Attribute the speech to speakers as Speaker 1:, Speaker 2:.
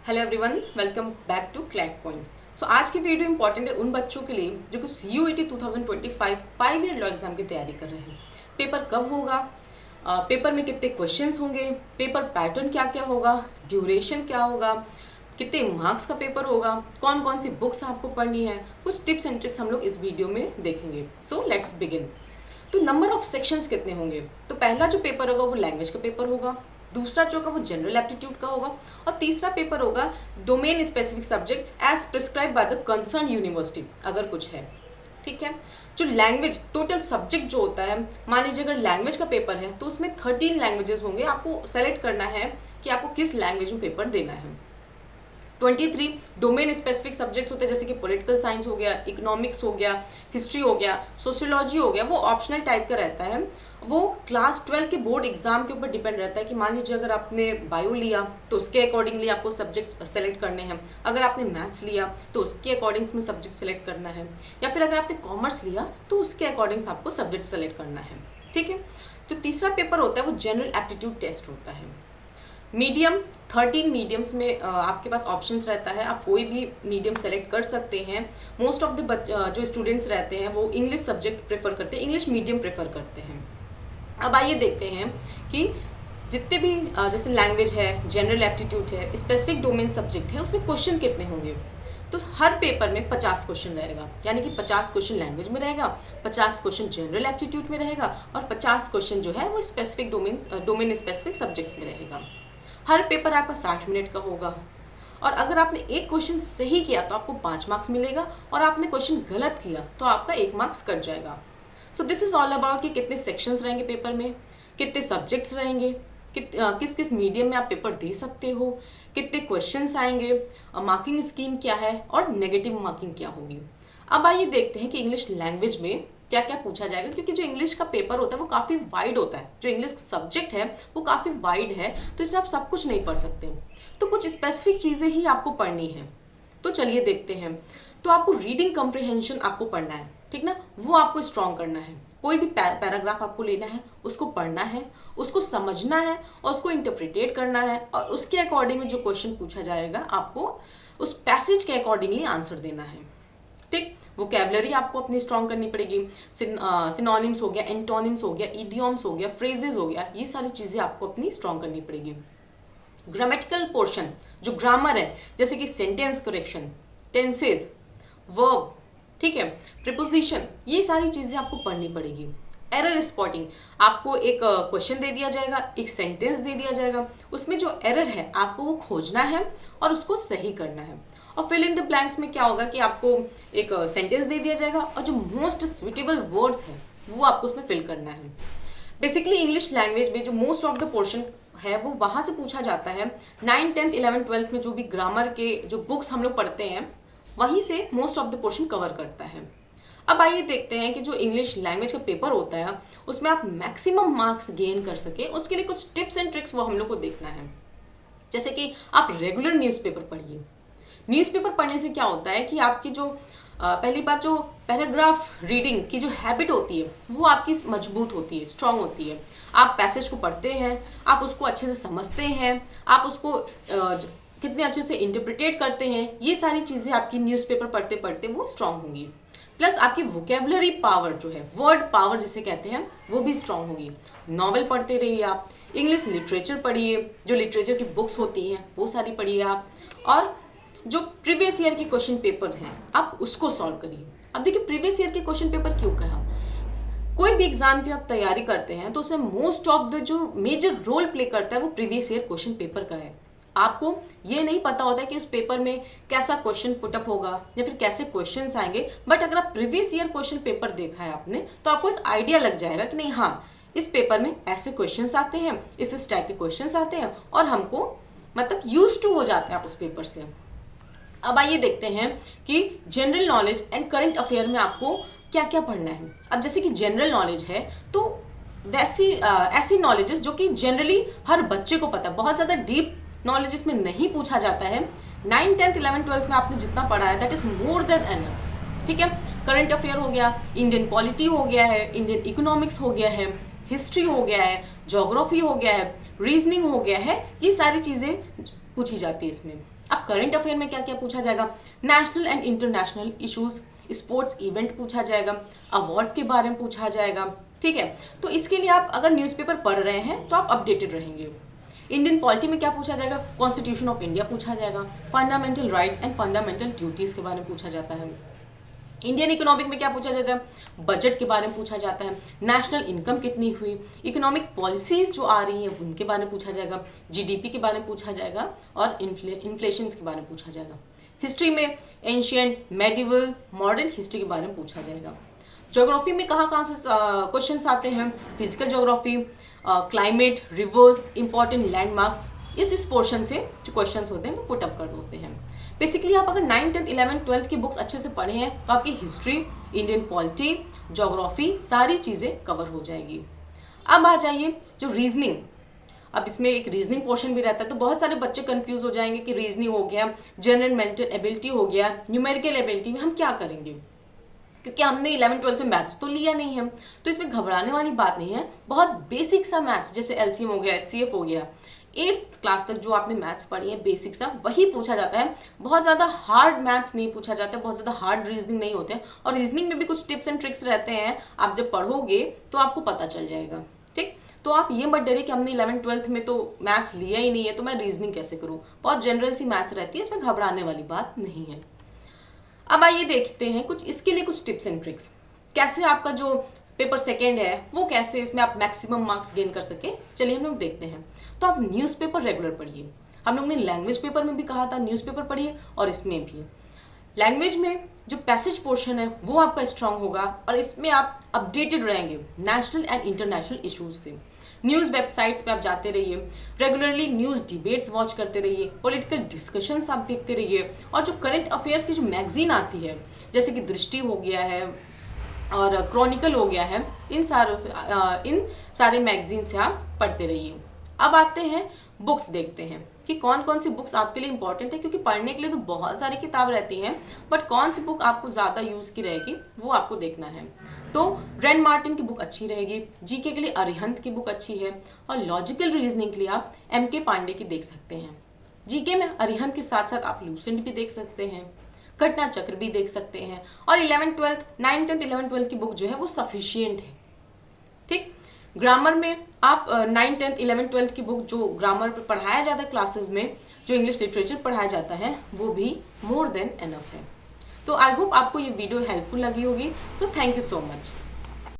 Speaker 1: Hello everyone, welcome back to CLAT point. So आज की video important है उन बच्चों के लिए जो कि CUET 2025 5 ईयर लॉ एग्जाम की तैयारी कर रहे हैं। पेपर कब होगा, पेपर में कितने क्वेश्चंस होंगे, पेपर पैटर्न क्या क्या होगा, ड्यूरेशन क्या होगा, कितने मार्क्स का पेपर होगा, कौन कौन सी बुक्स आपको पढ़नी है, कुछ टिप्स एंड ट्रिक्स हम लोग इस वीडियो में देखेंगे। So let's begin. तो नंबर ऑफ सेक्शंस कितने होंगे? तो पहला जो पेपर होगा वो लैंग्वेज का पेपर होगा, दूसरा जो होगा वो जनरल एप्टीट्यूड का होगा, और तीसरा पेपर होगा domain specific subject as prescribe by the concern university, अगर कुछ है। ठीक है। जो लैंग्वेज टोटल सब्जेक्ट जो होता है, मान लीजिए अगर लैंग्वेज का पेपर है तो उसमें 13 लैंग्वेजेस होंगे। आपको सेलेक्ट करना है कि आपको किस लैंग्वेज में पेपर देना है। 23 डोमेन स्पेसिफिक सब्जेक्ट्स होते हैं, जैसे कि पॉलिटिकल साइंस हो गया, इकोनॉमिक्स हो गया, हिस्ट्री हो गया, सोशियोलॉजी हो गया। वो ऑप्शनल टाइप का रहता है, वो क्लास 12 के बोर्ड एग्जाम के ऊपर डिपेंड रहता है कि मान लीजिए अगर आपने बायो लिया तो उसके अकॉर्डिंगली आपको सब्जेक्ट सेलेक्ट करने हैं, अगर आपने मैथ्स लिया तो उसके अकॉर्डिंग में सब्जेक्ट सेलेक्ट करना है, या फिर अगर आपने कॉमर्स लिया तो उसके अकॉर्डिंग आपको सब्जेक्ट सेलेक्ट करना है। ठीक है। जो तीसरा पेपर होता है वो जनरल एप्टीट्यूड टेस्ट होता है। मीडियम 13 मीडियम्स में आपके पास ऑप्शंस रहता है, आप कोई भी मीडियम सेलेक्ट कर सकते हैं। मोस्ट ऑफ द जो स्टूडेंट्स रहते हैं वो इंग्लिश सब्जेक्ट प्रेफर करते हैं, इंग्लिश मीडियम प्रेफर करते हैं। अब आइए देखते हैं कि जितने भी जैसे लैंग्वेज है, जनरल एप्टीट्यूड है, स्पेसिफिक डोमेन सब्जेक्ट है, उसमें क्वेश्चन कितने होंगे। तो हर पेपर में 50 क्वेश्चन रहेगा, यानी कि 50 क्वेश्चन लैंग्वेज में रहेगा, 50 क्वेश्चन जनरल एप्टीट्यूड में रहेगा, और 50 क्वेश्चन जो है वो स्पेसिफिक डोमेन स्पेसिफिक सब्जेक्ट्स में रहेगा। हर पेपर आपका 60 मिनट का होगा, और अगर आपने एक क्वेश्चन सही किया तो आपको 5 मार्क्स मिलेगा, और आपने क्वेश्चन गलत किया तो आपका 1 मार्क्स कट जाएगा। So this is all about कि कितने सेक्शंस रहेंगे पेपर में, कितने सब्जेक्ट्स रहेंगे, किस किस मीडियम में आप पेपर दे सकते हो, कितने क्वेश्चंस आएंगे, मार्किंग स्कीम क्या है, और नेगेटिव मार्किंग क्या होगी। अब आइए देखते हैं कि इंग्लिश लैंग्वेज में क्या क्या पूछा जाएगा, क्योंकि जो इंग्लिश का पेपर होता है वो काफ़ी वाइड होता है, जो इंग्लिश सब्जेक्ट है वो काफ़ी वाइड है, तो इसमें आप सब कुछ नहीं पढ़ सकते, तो कुछ स्पेसिफिक चीज़ें ही आपको पढ़नी है। तो चलिए देखते हैं। तो आपको रीडिंग कॉम्प्रिहेंशन आपको पढ़ना है, ठीक ना, वो आपको स्ट्रॉन्ग करना है। कोई भी पैराग्राफ आपको लेना है, उसको पढ़ना है, उसको समझना है, और उसको इंटरप्रिटेट करना है, और उसके अकॉर्डिंग में जो क्वेश्चन पूछा जाएगा आपको उस पैसेज के अकॉर्डिंगली आंसर देना है। ठीक। वोकैबुलरी आपको अपनी स्ट्रॉन्ग करनी पड़ेगी। सिनोनिम्स हो गया, एंटोनिम्स हो गया, इडियम्स हो गया, फ्रेजेस हो गया, ये सारी चीज़ें आपको अपनी स्ट्रॉन्ग करनी पड़ेगी। ग्रामेटिकल पोर्शन जो ग्रामर है, जैसे कि सेंटेंस करेक्शन, टेंसेस, वर्ब, ठीक है, प्रीपोजिशन, ये सारी चीज़ें आपको पढ़नी पड़ेगी। एरर स्पॉटिंग, आपको एक क्वेश्चन दे दिया जाएगा, एक सेंटेंस दे दिया जाएगा, उसमें जो एरर है आपको वो खोजना है और उसको सही करना है। और फिल इन द ब्लैंक्स में क्या होगा कि आपको एक सेंटेंस दे दिया जाएगा, और जो मोस्ट सुइटेबल वर्ड्स है वो आपको उसमें फिल करना है। बेसिकली इंग्लिश लैंग्वेज में जो मोस्ट ऑफ द पोर्शन है वो वहाँ से पूछा जाता है। 9, 10, 11, 12 में जो भी ग्रामर के जो बुक्स हम लोग पढ़ते हैं वहीं से most of the portion cover करता है। अब आइए देखते हैं कि जो इंग्लिश लैंग्वेज का पेपर होता है उसमें आप मैक्सिमम मार्क्स गेन कर सके, उसके लिए कुछ टिप्स एंड ट्रिक्स वो हम लोग को देखना है। जैसे कि आप रेगुलर न्यूज़पेपर पढ़िए। न्यूज़पेपर पढ़ने से क्या होता है कि आपकी जो पहली बात, जो पैराग्राफ रीडिंग की जो हैबिट होती है वो आपकी मजबूत होती है, स्ट्रांग होती है। आप पैसेज को पढ़ते हैं, आप उसको अच्छे से समझते हैं, आप उसको कितने अच्छे से इंटरप्रिटेट करते हैं, ये सारी चीज़ें आपकी न्यूज़पेपर पढ़ते पढ़ते वो स्ट्रांग होंगी। प्लस आपकी वोकेबुलरी पावर जो है, वर्ड पावर जिसे कहते हैं, वो भी स्ट्रांग होगी। नॉवेल पढ़ते रहिए आप, इंग्लिश लिटरेचर पढ़िए, जो लिटरेचर की बुक्स होती हैं वो सारी पढ़िए आप, और जो प्रीवियस ईयर के क्वेश्चन पेपर हैं आप उसको सॉल्व करिए। अब देखिए प्रीवियस ईयर के क्वेश्चन पेपर क्यों कहा, कोई भी एग्जाम की आप तैयारी करते हैं तो उसमें मोस्ट ऑफ द जो मेजर रोल प्ले करता है वो प्रीवियस ईयर क्वेश्चन पेपर का है। आपको ये नहीं पता होता है कि उस पेपर में कैसा क्वेश्चन पुटअप होगा या फिर कैसे क्वेश्चंस आएंगे, बट अगर आप प्रीवियस ईयर क्वेश्चन पेपर देखा है आपने तो आपको एक आइडिया लग जाएगा कि नहीं, हाँ इस पेपर में ऐसे क्वेश्चंस आते हैं, इस टाइप के क्वेश्चंस आते हैं, और हमको मतलब यूज टू हो जाते हैं आप उस पेपर से। अब आइए देखते हैं कि general knowledge and current affair में आपको क्या क्या पढ़ना है। अब जैसे कि जनरल नॉलेज है तो वैसी ऐसी नॉलेजेस जो कि जनरली हर बच्चे को पता है, बहुत ज़्यादा डीप नॉलेज इसमें नहीं पूछा जाता है। 9, 10, 11, 12 में आपने जितना पढ़ा है that is more than enough. ठीक है। करंट अफेयर हो गया, इंडियन पॉलिटी हो गया है, इंडियन इकोनॉमिक्स हो गया है, हिस्ट्री हो गया है, ज्योग्राफी हो गया है, रीजनिंग हो गया है, ये सारी चीज़ें पूछी जाती है इसमें। अब करंट अफेयर में क्या क्या पूछा जाएगा, national and international issues, sports event पूछा जाएगा, अवार्ड्स के बारे में पूछा जाएगा। ठीक है, तो इसके लिए आप अगर न्यूज़पेपर पढ़ रहे हैं तो आप अपडेटेड रहेंगे। इंडियन पॉलिटी में क्या पूछा जाएगा, कॉन्स्टिट्यूशन ऑफ इंडिया पूछा जाएगा, fundamental right and fundamental duties के बारे में पूछा जाता है। इंडियन इकोनॉमिक में क्या पूछा जाता है, बजट के बारे में पूछा जाता है, नेशनल इनकम कितनी हुई, इकोनॉमिक पॉलिसीज जो आ रही हैं उनके बारे में पूछा जाएगा, जीडीपी के बारे में पूछा जाएगा और इन्फ्लेशन के बारे में पूछा जाएगा। हिस्ट्री में एंशियंट, मेडिवल, मॉडर्न हिस्ट्री के बारे में पूछा जाएगा। ज्योग्राफी में कहाँ से क्वेश्चंस आते हैं, physical geography, climate, reverse, important landmark, इस पोर्शन से जो क्वेश्चंस होते हैं वो पुट अप कर होते हैं। बेसिकली आप अगर 9th, 10th, 11th, 12th की बुक्स अच्छे से पढ़े हैं तो आपकी हिस्ट्री, इंडियन पॉलिटी, ज्योग्राफी सारी चीज़ें कवर हो जाएगी। अब आ जाइए जो रीजनिंग, अब इसमें एक रीजनिंग पोर्शन भी रहता है, तो बहुत सारे बच्चे कंफ्यूज हो जाएंगे कि रीजनिंग हो गया, जनरल मेंटल एबिलिटी हो गया, न्यूमेरिकल एबिलिटी में हम क्या करेंगे, क्योंकि हमने 11th 12th में मैथ्स तो लिया नहीं है। तो इसमें घबराने वाली बात नहीं है, बहुत बेसिक सा मैथ्स जैसे एलसीएम हो गया, एचसीएफ हो गया, 8th क्लास तक जो आपने मैथ्स पढ़ी है बेसिक सा वही पूछा जाता है। बहुत ज़्यादा हार्ड मैथ्स नहीं पूछा जाता है, बहुत ज़्यादा हार्ड रीजनिंग नहीं होते हैं, और रीजनिंग में भी कुछ टिप्स एंड ट्रिक्स रहते हैं, आप जब पढ़ोगे तो आपको पता चल जाएगा। ठीक, तो आप ये मत डरिए कि हमने 11th 12th में तो मैथ्स लिया ही नहीं है तो मैं रीजनिंग कैसे करूँ, बहुत जनरल सी मैथ्स रहती है, इसमें घबराने वाली बात नहीं है। अब आइए देखते हैं कुछ इसके लिए कुछ टिप्स एंड ट्रिक्स, कैसे आपका जो पेपर सेकेंड है वो कैसे इसमें आप मैक्सिमम मार्क्स गेन कर सके। चलिए हम लोग देखते हैं। तो आप न्यूज़पेपर रेगुलर पढ़िए, हम लोग ने लैंग्वेज पेपर में भी कहा था न्यूज़पेपर पढ़िए, और इसमें भी लैंग्वेज में जो पैसेज पोर्शन है वो आपका स्ट्रांग होगा, और इसमें आप अपडेटेड रहेंगे नेशनल एंड इंटरनेशनल इश्यूज से। न्यूज़ वेबसाइट्स पे आप जाते रहिए, रेगुलरली न्यूज़ डिबेट्स वॉच करते रहिए, पॉलिटिकल डिस्कशंस आप देखते रहिए, और जो करंट अफेयर्स की जो मैगजीन आती है जैसे कि दृष्टि हो गया है और क्रॉनिकल हो गया है, इन सारे मैगजीन से आप पढ़ते रहिए। अब आते हैं बुक्स देखते हैं कि कौन कौन सी बुक्स आपके लिए इंपॉर्टेंट है, क्योंकि पढ़ने के लिए तो बहुत सारी किताब रहती हैं, बट कौन सी बुक आपको ज़्यादा यूज़ की रहेगी वो आपको देखना है। तो रैंड मार्टिन की बुक अच्छी रहेगी, जीके के लिए अरिहंत की बुक अच्छी है, और लॉजिकल रीजनिंग के लिए आप एमके पांडे की देख सकते हैं। जीके में अरिहंत के साथ साथ आप लूसेंट भी देख सकते हैं, घटना चक्र भी देख सकते हैं, और 11th 12th 9th 10th 11th 12th की बुक जो है वो सफिशियंट है। ठीक, ग्रामर में आप 9th 10th 11th 12th की बुक जो ग्रामर पर पढ़ाया जाता है क्लासेस में, जो इंग्लिश लिटरेचर पढ़ाया जाता है वो भी मोर देन एनफ है। तो आई होप आपको ये वीडियो हेल्पफुल लगी होगी। So thank you so much.